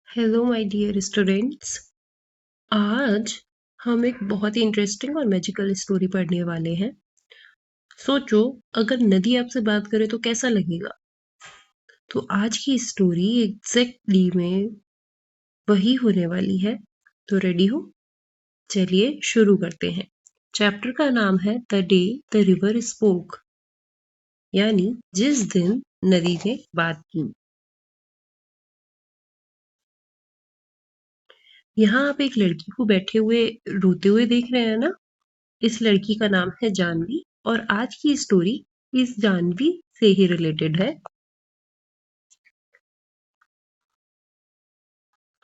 Hello my dear students. आज हम एक बहुत ही इंटरेस्टिंग और मैजिकल स्टोरी पढ़ने वाले हैं। सोचो, अगर नदी आपसे बात करे तो कैसा लगेगा। तो आज की स्टोरी एग्जैक्टली में वही होने वाली है। तो रेडी हो? चलिए शुरू करते हैं। चैप्टर का नाम है the day the river spoke, यानी जिस दिन नदी ने बात की। यहाँ आप एक लड़की को बैठे हुए रोते हुए देख रहे हैं ना। इस लड़की का नाम है जानवी और आज की स्टोरी इस जानवी से ही रिलेटेड है।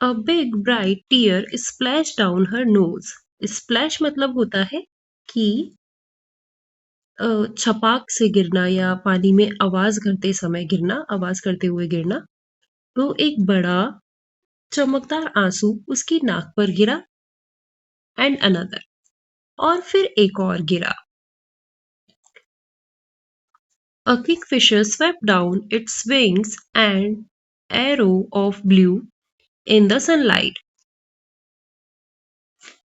A big bright tear splash down her nose. Splash मतलब होता है कि छपाक से गिरना या पानी में आवाज करते समय गिरना, आवाज करते हुए गिरना। तो एक बड़ा चमकदार आंसू उसकी नाक पर गिरा, एंड अनदर, और फिर एक और गिरा। A kingfisher swept down its wings and arrow of blue in the sunlight.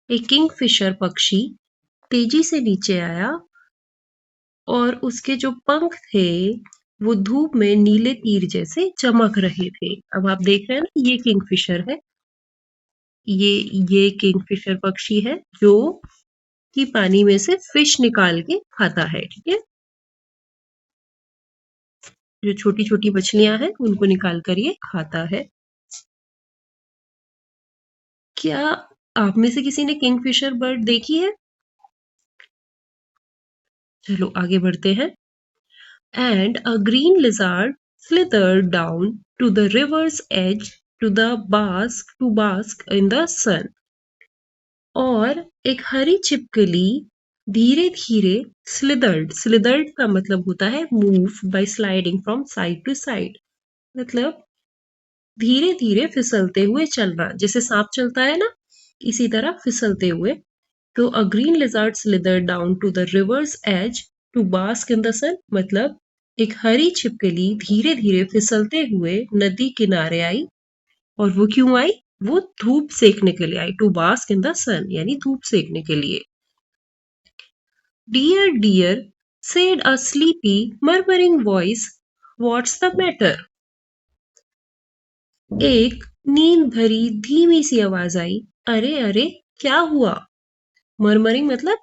एक किंगफिशर पक्षी तेजी से नीचे आया और उसके जो पंख थे वो धूप में नीले तीर जैसे चमक रहे थे। अब आप देख रहे हैं ना, ये किंगफिशर है। ये किंगफिशर पक्षी है जो कि पानी में से फिश निकाल के खाता है। ठीक है, जो छोटी छोटी मछलियां हैं उनको निकाल कर ये खाता है। क्या आप में से किसी ने किंगफिशर बर्ड देखी है? चलो आगे बढ़ते हैं। And a green lizard slithered down to the river's edge to bask in the sun. और एक हरी छिपकली धीरे धीरे स्लिदर्ड का मतलब होता है move by sliding from side to side, मतलब धीरे धीरे फिसलते हुए चलना, जैसे सांप चलता है ना, इसी तरह फिसलते हुए। तो a green lizard slithered down to the river's edge to bask in the sun, मतलब एक हरी छिपकली धीरे धीरे फिसलते हुए नदी किनारे आई। और वो क्यों आई? वो धूप सेकने के लिए आई। To bask in the sun यानी धूप सेकने के लिए। Dear dear said a sleepy murmuring voice, what's the matter. एक नींद भरी धीमी सी आवाज आई, अरे अरे क्या हुआ। मरमरिंग मतलब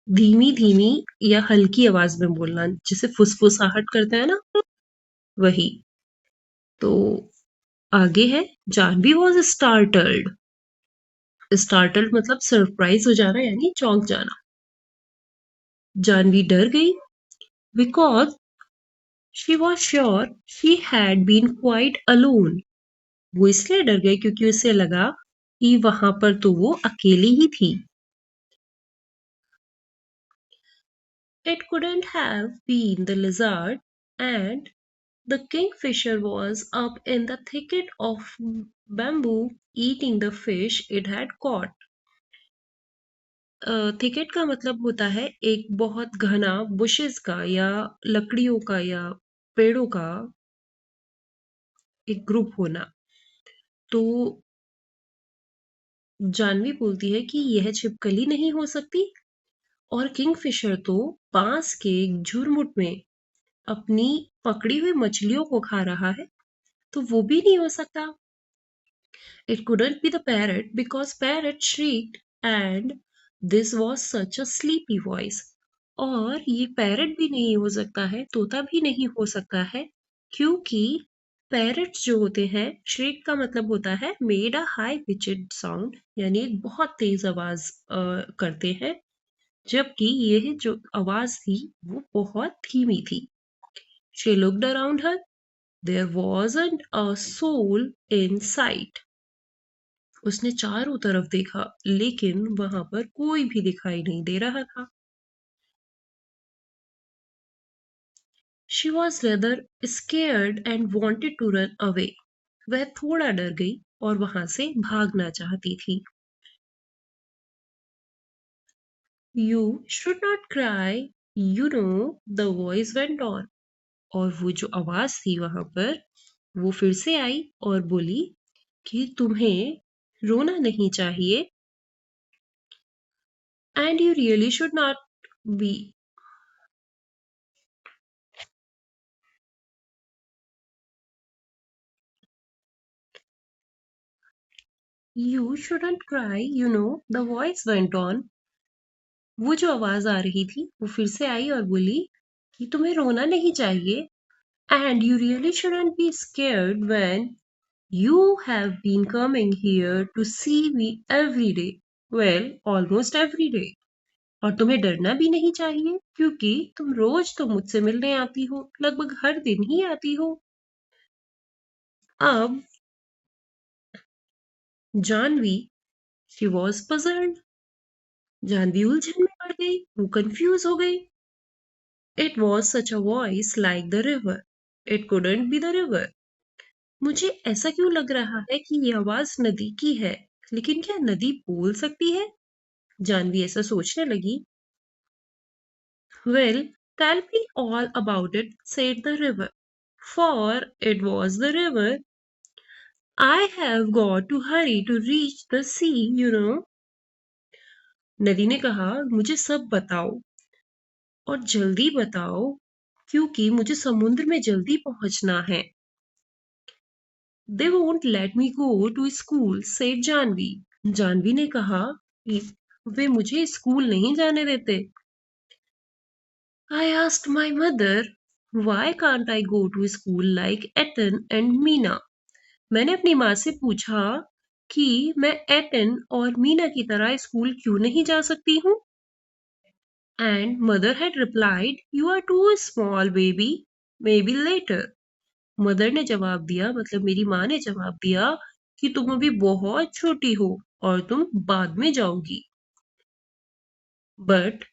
धीमी धीमी या हल्की आवाज में बोलना, जिसे फुसफुसाहट करते हैं ना, वही। तो आगे है, जानवी वॉज स्टार्टल्ड। स्टार्टल्ड मतलब सरप्राइज हो जाना यानी चौंक जाना। जानवी डर गई because she was sure she had been quite alone. वो इसलिए डर गई क्योंकि उसे लगा कि वहां पर तो वो अकेली ही थी। It couldn't have been the lizard, and the kingfisher was up in the thicket of bamboo eating the fish it had caught. Thicket का मतलब होता है एक बहुत घना बुशेस का या लकड़ियों का या पेड़ों का एक ग्रुप होना। तो जानवी बोलती है कि यह छिपकली नहीं हो सकती, और किंगफिशर तो बांस के एक झुरमुट में अपनी पकड़ी हुई मछलियों को खा रहा है, तो वो भी नहीं हो सकता। It couldn't be the parrot because parrot shrieked and this was such a sleepy voice. और ये पैरट भी नहीं हो सकता है, तोता भी नहीं हो सकता है, क्योंकि पैरट्स जो होते हैं, श्रीक का मतलब होता है made a high Pichad sound, यानी एक बहुत तेज आवाज करते हैं, जबकि यह जो आवाज थी वो बहुत धीमी थी। She looked around her. There wasn't a soul in sight. उसने चारों तरफ देखा, लेकिन वहां पर कोई भी दिखाई नहीं दे रहा था। She was rather scared and wanted to run away. वह थोड़ा डर गई और वहां से भागना चाहती थी। You should not cry, you know, the voice went on. और वो जो आवाज थी वहां पर वो फिर से आई और बोली, कि तुम्हें रोना नहीं चाहिए and you really should not be. You shouldn't cry, the voice went on. वो जो आवाज आ रही थी वो फिर से आई और बोली कि तुम्हें रोना नहीं चाहिए and you really shouldn't be scared when you have been coming here to see me every day. Well, almost every day. और तुम्हें डरना भी नहीं चाहिए क्योंकि तुम रोज तो मुझसे मिलने आती हो, लगभग हर दिन ही आती हो। अब Janvi, she was puzzled. Janvi उलझन में पड़ गई, वो कंफ्यूज हो गई। It was such a voice like the river. It couldn't be the river. मुझे ऐसा क्यों लग रहा है कि ये आवाज नदी की है, लेकिन क्या नदी बोल सकती है? जानवी ऐसा सोचने लगी। Well, tell me all about it, said the river. For it was the river. I have got to hurry to reach the sea. नदी ने कहा, मुझे सब बताओ और जल्दी बताओ क्योंकि मुझे समुद्र में जल्दी पहुंचना है। They won't let me go to school, said Janvi. Janvi ने कहा कि वे मुझे स्कूल नहीं जाने देते। I asked my mother, why can't I go to school like Ethan and Meena? मैंने अपनी माँ से पूछा कि मैं एटन और मीना की तरह स्कूल क्यों नहीं जा सकती हूँ? And mother had replied, you are too small, baby. Maybe later. Mother ने जवाब दिया, मतलब मेरी माँ ने जवाब दिया कि तुम अभी बहुत छोटी हो और तुम बाद में जाओगी। But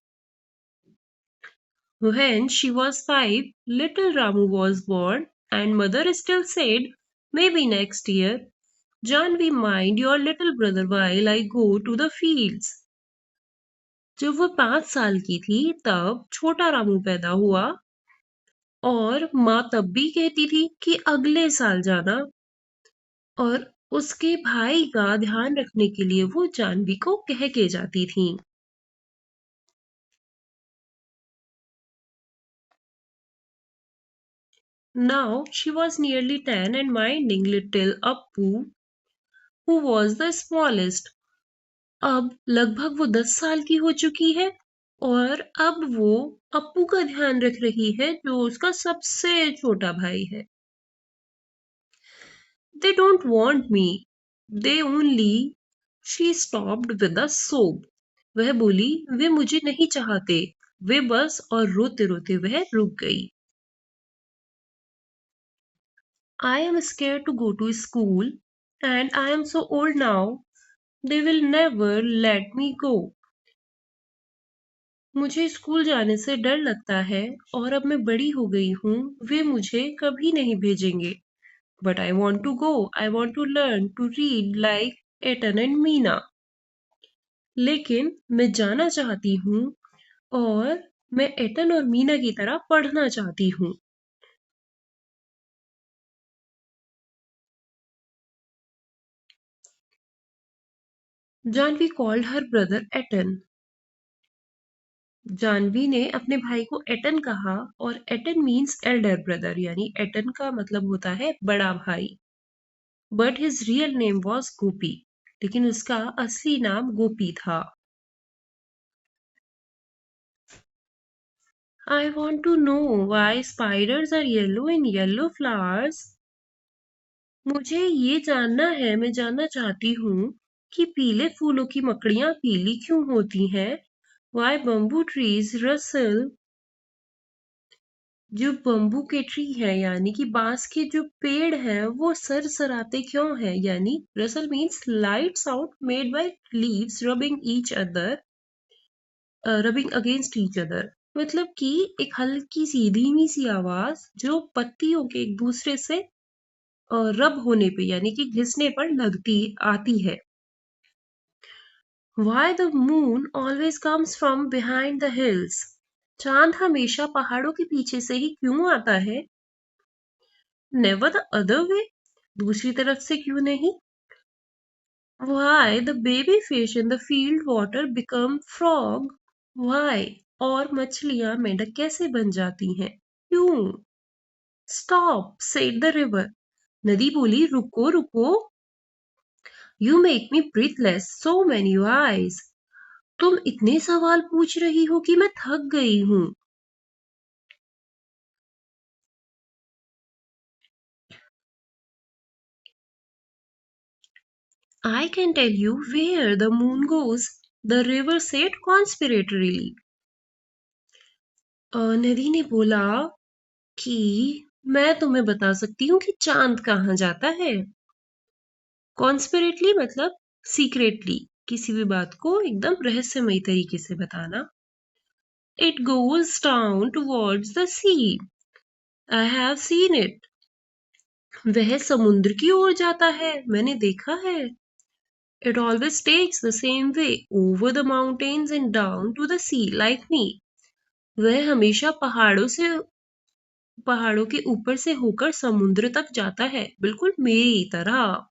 when she was 5, little Ramu was born and mother still said, maybe next year. Janvi, mind your little brother while I go to the fields. जब वो 5 साल की थी तब छोटा रामू पैदा हुआ और माँ तब भी कहती थी कि अगले साल जाना, और उसके भाई का ध्यान रखने के लिए वो जानवी को कह के जाती थी। Now she was nearly 10 and minding little Appu, who was the smallest. अब लगभग वो 10 साल की हो चुकी है और अब वो अप्पू का ध्यान रख रही है जो उसका सबसे छोटा भाई है। They don't want me. They only. She stopped with a sob. वह बोली, वे मुझे नहीं चाहते, वे बस, और रोते रोते वह रुक गई। I am scared to go to school and I am so old now. They will never let me go. मुझे स्कूल जाने से डर लगता है और अब मैं बड़ी हो गई हूँ, वे मुझे कभी नहीं भेजेंगे। But I want to go. I want to learn to read like Ethan and Meena. लेकिन मैं जाना चाहती हूँ और मैं एटन और मीना की तरह पढ़ना चाहती हूँ। Janvi called her brother Ettan. Janvi ने अपने भाई को एटन कहा और एटन मीन्स एल्डर ब्रदर, यानी एटन का मतलब होता है बड़ा भाई। But his real name was Gopi, लेकिन उसका असली नाम गोपी था। I want to know why spiders are yellow in yellow flowers. मुझे ये जानना है, मैं जानना चाहती हूँ कि पीले फूलों की मकड़ियाँ पीली क्यों होती हैं? Why bamboo trees rustle? जो बम्बू के ट्री है यानी कि बांस के जो पेड़ हैं वो सरसराते क्यों हैं? यानी Russell means light sound made by leaves rubbing against each other, मतलब कि एक हल्की सी धीमी सी आवाज जो पत्तियों के एक दूसरे से रब होने पे यानी कि घिसने पर लगती आती है। Why the moon always comes from behind the hills? चांद हमेशा पहाड़ों के पीछे से ही क्यों आता है? Never the other way? दूसरी तरफ से क्यों नहीं? Why the baby fish in the field water become frog? Why? और मछलियां मेंढक कैसे बन जाती हैं? क्यों? Stop, said the river. नदी बोली रुको रुको. You make me breathless. So many whys. तुम इतने सवाल पूछ रही हो कि मैं थक गई हूँ. I can tell you where the moon goes, the river said conspiratorially. नदी ने बोला कि मैं तुम्हें बता सकती हूँ कि चांद कहाँ जाता है. कॉन्स्पिरेटली मतलब सीक्रेटली, किसी भी बात को एकदम रहस्यमयी तरीके से बताना. It goes down towards the sea. I have seen it. वह समुद्र की ओर जाता है, मैंने देखा है. It always takes the same way over the mountains and down to the sea like me. वह हमेशा पहाड़ों के ऊपर से होकर समुद्र तक जाता है, बिल्कुल मेरी तरह.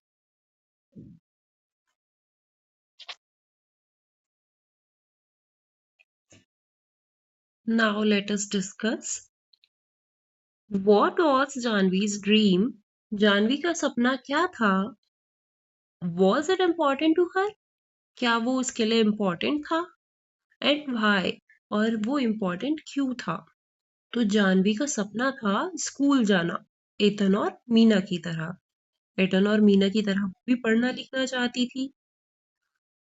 Now let us discuss. What was Janvi's dream? Janvi का सपना क्या था? Was it important to her? क्या वो उसके लिए important था? And why? और वो important क्यों था? तो जानवी का सपना था स्कूल जाना, एतन और मीना की तरह. एतन और मीना की तरह भी पढ़ना लिखना चाहती थी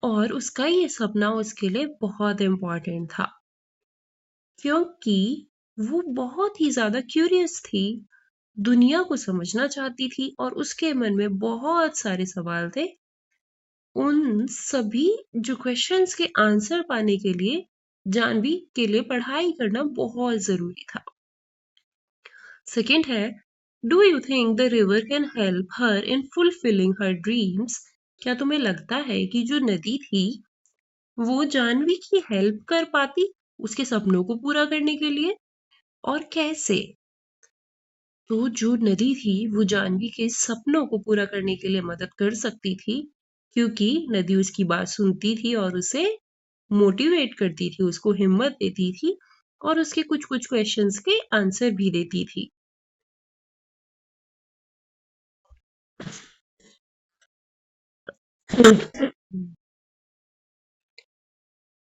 और उसका ये सपना उसके लिए बहुत important था क्योंकि वो बहुत ही ज्यादा क्यूरियस थी, दुनिया को समझना चाहती थी और उसके मन में बहुत सारे सवाल थे. उन सभी जो क्वेश्चंस के आंसर पाने के लिए जानवी के लिए पढ़ाई करना बहुत जरूरी था. सेकंड है, do you think the river can help her in fulfilling her dreams? क्या तुम्हें लगता है कि जो नदी थी वो जानवी की हेल्प कर पाती उसके सपनों को पूरा करने के लिए, और कैसे? तो जो नदी थी वो जानवी के सपनों को पूरा करने के लिए मदद कर सकती थी क्योंकि नदी उसकी बात सुनती थी और उसे मोटिवेट करती थी, उसको हिम्मत देती थी और उसके कुछ कुछ क्वेश्चंस के आंसर भी देती थी.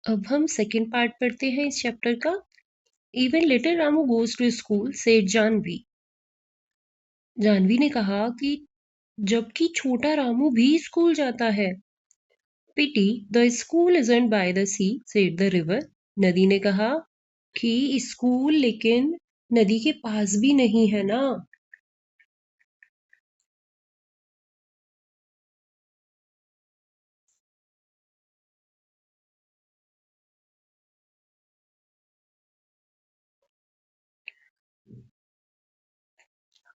अब हम सेकंड पार्ट पढ़ते हैं इस चैप्टर का. Even little Ramu goes to school said Janvi. Janvi ने कहा कि जबकि छोटा रामू भी स्कूल जाता है. Pity the school isn't by the sea said the river. नदी ने कहा कि स्कूल लेकिन नदी के पास भी नहीं है ना.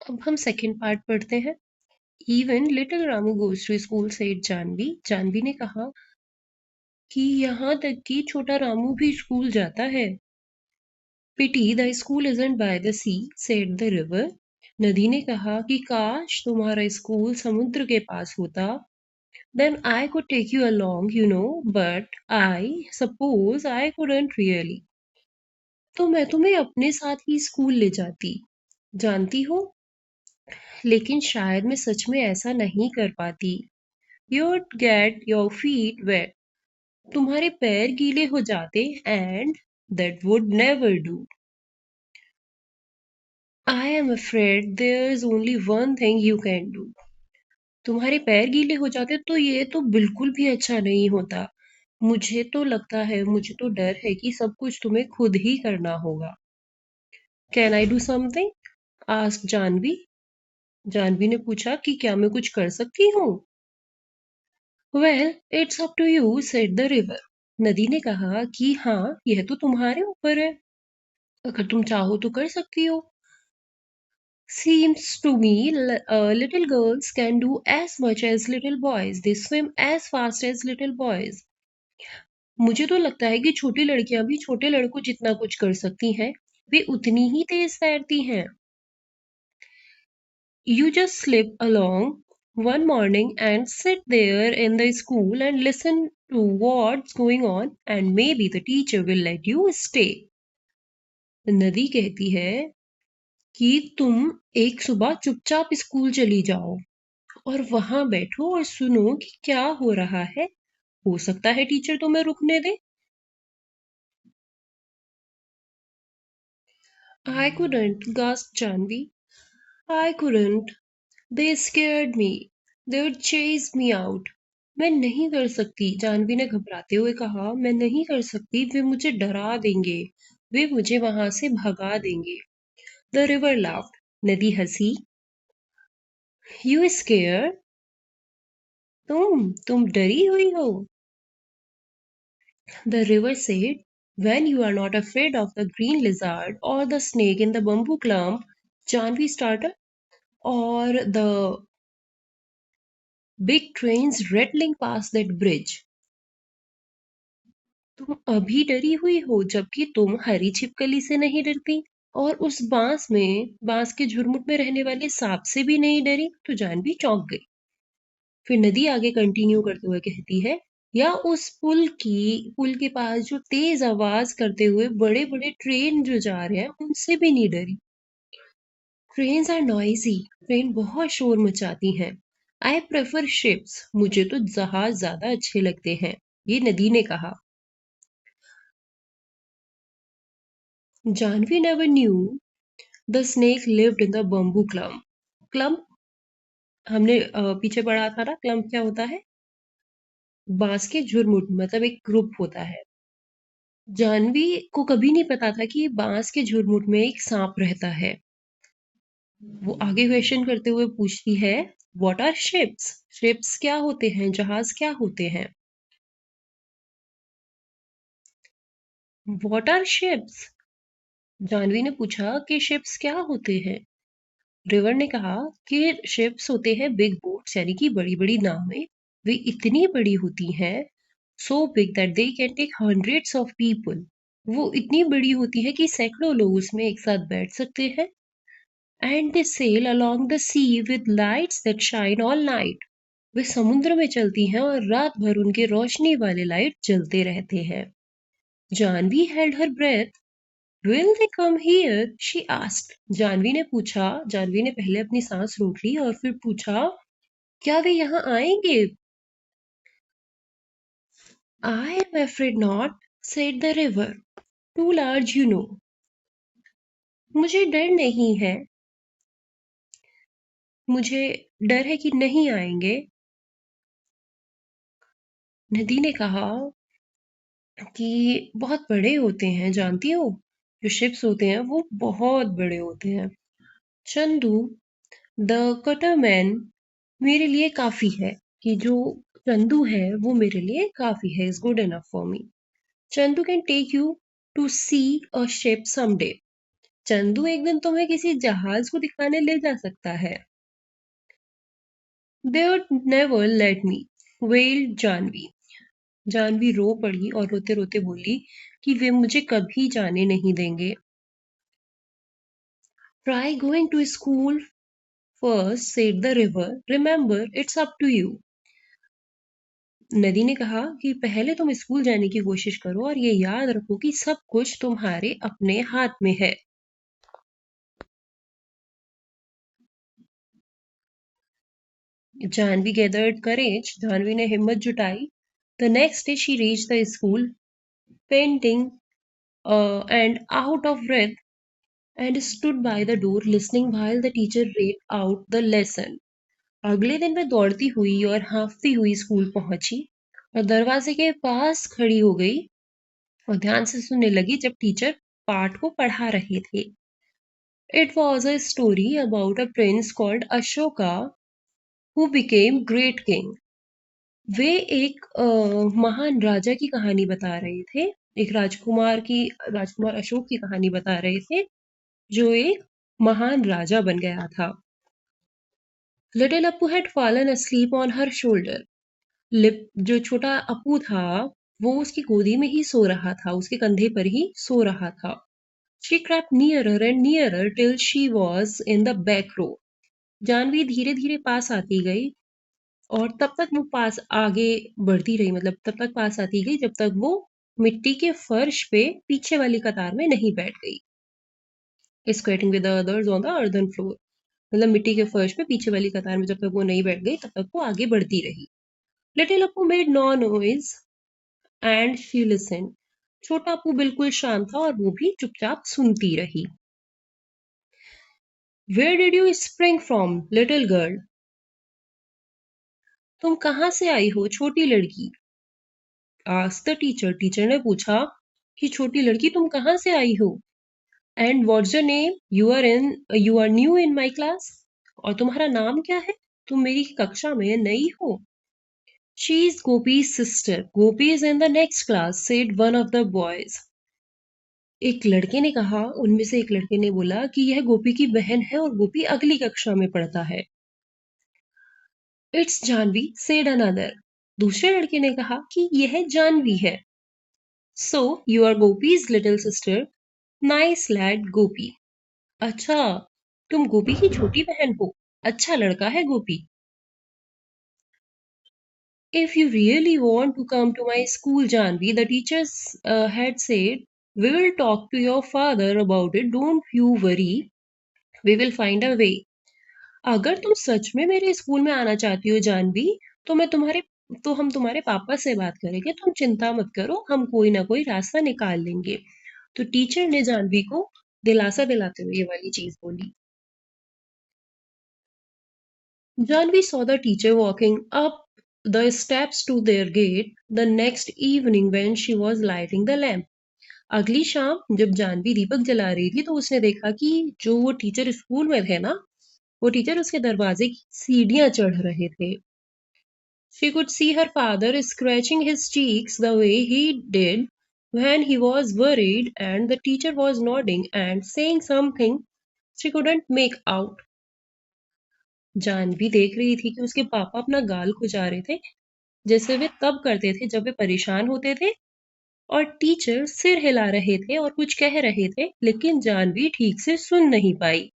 अब हम सेकंड पार्ट पढ़ते हैं. Even little Ramu goes to school said Janvi. Janvi ने कहा कि यहाँ तक कि छोटा रामू भी स्कूल जाता है. Pity the school isn't by the sea said the river. नदी ने कहा कि काश तुम्हारा स्कूल समुद्र के पास होता. Then I could take you along, you know, but I suppose I couldn't really. तो मैं तुम्हें अपने साथ ही स्कूल ले जाती, जानती हो, लेकिन शायद मैं सच में ऐसा नहीं कर पाती. You'd get your feet wet. तुम्हारे पैर गीले हो जाते and that would never do. I am afraid there's only one thing you can do. तुम्हारे पैर गीले हो जाते तो ये तो बिल्कुल भी अच्छा नहीं होता. मुझे तो लगता है, मुझे तो डर है कि सब कुछ तुम्हें खुद ही करना होगा. Can I do something? Asked Janvi. Janvi ने पूछा कि क्या मैं कुछ कर सकती हूँ? Well it's up to you said the river. नदी ने कहा कि हाँ, यह तो तुम्हारे ऊपर है, अगर तुम चाहो तो कर सकती हो. Seems to me little girls can do as much as little boys. They swim as fast as little boys. मुझे तो लगता है कि छोटी लड़कियां भी छोटे लड़कों जितना कुछ कर सकती हैं. वे उतनी ही तेज तैरती हैं. You just slip along one morning and sit there in the school and listen to what's going on, and maybe the teacher will let you stay. नदी कहती है कि तुम एक सुबह चुपचाप स्कूल चली जाओ और वहां बैठो और सुनो कि क्या हो रहा है। हो सकता है टीचर तुम्हें रुकने दे। I couldn't, gasped Janvi. I couldn't. They scared me. They would chase me out. मैं नहीं कर सकती, जानवी ने घबराते हुए कहा। मैं नहीं कर सकती, वे मुझे डरा देंगे। वे मुझे वहां से भगा देंगे। The river laughed. नदी हंसी। You scared? तुम डरी हुई हो? The river said, when you are not afraid of the green lizard or the snake in the bamboo clump, Janvi started, or the big trains rattling past that bridge. तुम अभी डरी हुई हो जबकि तुम हरी छिपकली से नहीं डरती और उस बांस के झुरमुट में रहने वाले सांप से भी नहीं डरी। तो जानवी चौंक गई। फिर नदी आगे कंटिन्यू करते हुए कहती है, या उस पुल के पास जो तेज आवाज करते हुए बड़े बड़े ट्रेन जो जा रहे हैं उनसे भी नहीं डरी। Trains are noisy. ट्रेन बहुत शोर मचाती हैं। I prefer ships. मुझे तो जहाज ज्यादा अच्छे लगते हैं, ये नदी ने कहा। Janvi never knew the snake lived in the bamboo clump. Clump हमने पीछे पढ़ा था ना, क्लम्प क्या होता है? बांस के झुरमुट, मतलब एक ग्रुप होता है। जानवी को कभी नहीं पता था कि बांस के झुरमुट में एक सांप रहता है। वो आगे क्वेश्चन करते हुए पूछती है, व्हाट आर शिप्स? शिप्स क्या होते हैं? जहाज क्या होते हैं? What are ships? जानवी ने पूछा कि शिप्स क्या होते हैं। रिवर ने कहा कि शिप्स होते हैं बिग बोट्स, यानी कि बड़ी बड़ी नावें। वे इतनी बड़ी होती हैं, so big that they can take hundreds of people. वो इतनी बड़ी होती है कि सैकड़ों लोग उसमें एक साथ बैठ सकते हैं। And they sail along the sea with lights that shine all night. वे समुद्र में चलती हैं और रात भर उनके रोशनी वाले लाइट जलते रहते हैं। Janvi held her breath. Will they come here? She asked. Janvi ने पूछा। जानवी ने पहले अपनी सांस रोक ली और फिर पूछा, क्या वे यहाँ आएंगे? I am afraid not, said the river. Too large, you know. मुझे डर नहीं है। मुझे डर है कि नहीं आएंगे। नदी ने कहा कि बहुत बड़े होते हैं, जानती हो? जो शिप्स होते हैं वो बहुत बड़े होते हैं। चंदू द कटरमैन मेरे लिए काफी है, कि जो चंदू है वो मेरे लिए काफी है, is good enough for me. Chandu can take you to see a ship someday. Chandu एक दिन तुम्हें किसी जहाज को दिखाने ले जा सकता है। They would never let me, wailed Janvi. Janvi रो पड़ी और रोते रोते बोली कि वे मुझे कभी जाने नहीं देंगे। Try going to school first, said the river. Remember, it's up to you. नदी ने कहा कि पहले तुम स्कूल जाने की कोशिश करो और ये याद रखो कि सब कुछ तुम्हारे अपने हाथ में है। Janvi gathered courage. जानवी ने हिम्मत जुटाई। The next day she reached the school, panting and out of breath, and stood by the door listening while the teacher read out the lesson. अगले दिन मैं दौड़ती हुई और हाँफती हुई स्कूल पहुंची और दरवाजे के पास खड़ी हो गई और ध्यान से सुनने लगी जब टीचर पाठ को पढ़ा रहे थे। It was a story about a prince called Ashoka who became great king. वे एक महान राजा की कहानी बता रहे थे। एक राजकुमार अशोक की कहानी बता रहे थे जो एक महान राजा बन गया था। Little Appu had fallen asleep on her shoulder. जो छोटा अप्पू था वो उसकी गोदी में ही सो रहा था, उसके कंधे पर ही सो रहा था। She crept nearer and nearer till she was in the back row. Janvi धीरे धीरे पास आती गई और तब तक वो पास आगे बढ़ती रही, मतलब तब तक पास आती गई जब तक वो मिट्टी के फर्श पे पीछे वाली कतार में नहीं बैठ गई। Squatting with the others on the earthen floor, मतलब मिट्टी के फर्श पे पीछे वाली कतार में जब तक वो नहीं बैठ गई तब तक वो आगे बढ़ती रही। Little Appu made no noise and she listened. छोटा अप्पू बिल्कुल शांत था और वो भी चुपचाप सुनती रही। Where did you spring from little girl? तुम कहाँ से आई हो छोटी लड़की? आस्क्ड द टीचर, टीचर ने पूछा कि छोटी लड़की तुम कहाँ से आई हो? And what's your name? You are new in my class. और तुम्हारा नाम क्या है? तुम मेरी कक्षा में नई हो। She is Gopi's sister. Gopi is in the next class, said one of the boys. एक लड़के ने कहा, उनमें से एक लड़के ने बोला कि यह गोपी की बहन है और गोपी अगली कक्षा में पढ़ता है। It's Janvi, said another. दूसरे लड़के ने कहा कि यह जानवी है। So you are Gopi's little sister. Nice lad, गोपी। अच्छा, तुम गोपी की छोटी बहन हो। अच्छा लड़का है गोपी। If you really want to come to my school, Janvi, the teachers had said, we will talk to your father about it. Don't you worry. We will find a way. अगर तुम सच में मेरे स्कूल में आना चाहती हो जानवी, तो हम तुम्हारे पापा से बात करेंगे। तुम चिंता मत करो, हम कोई ना कोई रास्ता निकाल लेंगे। तो टीचर ने जानवी को दिलासा दिलाते हुए ये वाली चीज बोली। Janvi saw the teacher walking up the steps to their gate the next evening when she was lighting the lamp. अगली शाम जब जानवी दीपक जला रही थी तो उसने देखा कि जो वो टीचर स्कूल में थे ना, वो टीचर उसके दरवाजे की सीढ़ियां चढ़ रहे थे। She could see her father scratching his cheeks the way he did when he was worried, and the teacher was nodding and saying something she couldn't make out. Janvi देख रही थी कि उसके पापा अपना गाल खुजा रहे थे, जैसे वे तब करते थे जब वे परेशान होते थे, और टीचर सिर हिला रहे थे और कुछ कह रहे थे, लेकिन जानवी ठीक से सुन नहीं पाई।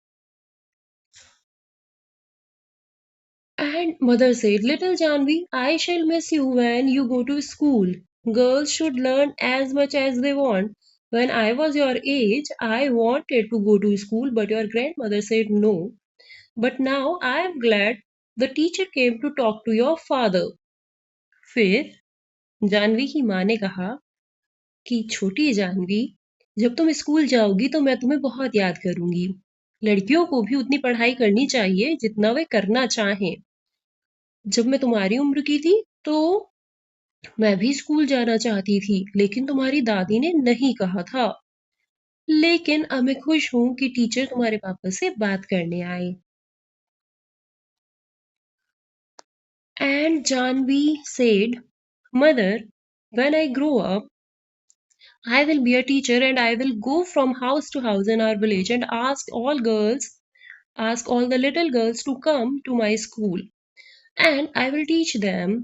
And mother said, little Janvi, I shall miss you when you go to school. Girls should learn as much as they want. When I was your age, I wanted to go to school, but your grandmother said no. But now I am glad the teacher came to talk to your father. फिर जानवी की माँ ने कहा कि छोटी जानवी, जब तुम school जाओगी तो मैं तुम्हें बहुत याद करूंगी। लड़कियों को भी उतनी पढ़ाई करनी चाहिए जितना वे करना चाहें। जब मैं तुम्हारी उम्र की थी तो मैं भी स्कूल जाना चाहती थी, लेकिन तुम्हारी दादी ने नहीं कहा था। लेकिन अब मैं खुश हूं कि टीचर तुम्हारे पापा से बात करने आए। And Janvi said, mother, when I grow up, I will be a teacher and I will go from house to house in our village and ask all the little girls to come to my school, and I will teach them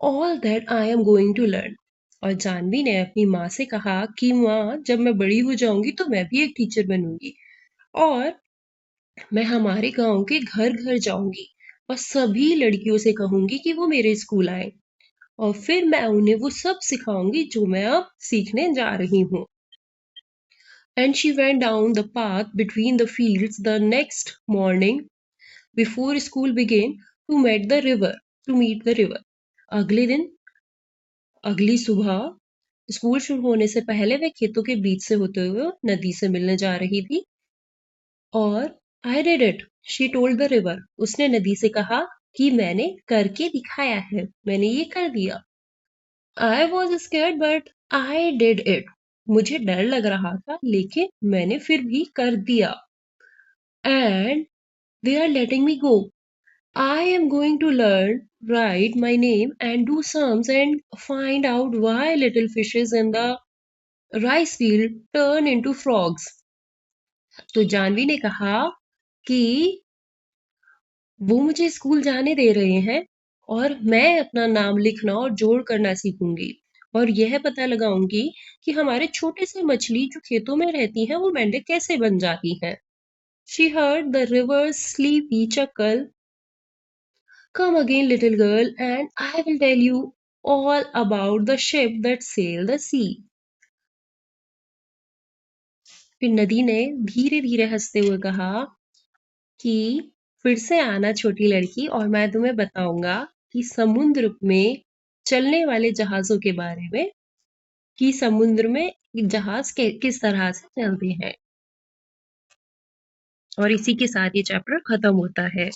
all that I am going to learn. और जानवी ने अपनी माँ से कहा कि माँ, जब मैं बड़ी हो जाऊंगी तो मैं भी एक टीचर बनूंगी और मैं हमारे गांव के घर घर जाऊंगी और सभी लड़कियों से कहूंगी कि वो मेरे स्कूल आए और फिर मैं उन्हें वो सब सिखाऊंगी जो मैं अब सीखने जा रही हूँ। And she went down the path between the fields the next morning before school began to meet the river. अगले दिन, अगली सुबह, स्कूल शुरू होने से पहले वे खेतों के बीच से होते हुए नदी से मिलने जा रही थी। और I did it, she told the river. उसने नदी से कहा कि मैंने करके दिखाया है, मैंने ये कर दिया। I was scared but I did it. मुझे डर लग रहा था लेकिन मैंने फिर भी कर दिया। And they are letting me go. I am going to learn, write my name and do sums and find out why little fishes in the rice field turn into frogs. तो जानवी ने कहा कि वो मुझे स्कूल जाने दे रहे हैं और मैं अपना नाम लिखना और जोड़ करना सीखूंगी और यह पता लगाऊंगी कि हमारे छोटे से मछली जो खेतों में रहती हैं वो मेंढक कैसे बन जाती हैं। She heard the river's sleepy chuckle Come again, little girl, and I will tell you all about the ship that sailed the sea. फिर नदी ने धीरे धीरे हंसते हुए कहा कि फिर से आना छोटी लड़की, और मैं तुम्हें बताऊंगा कि समुद्र में चलने वाले जहाजों के बारे में, कि समुद्र में जहाज किस तरह से चलते हैं। और इसी के साथ ये चैप्टर खत्म होता है।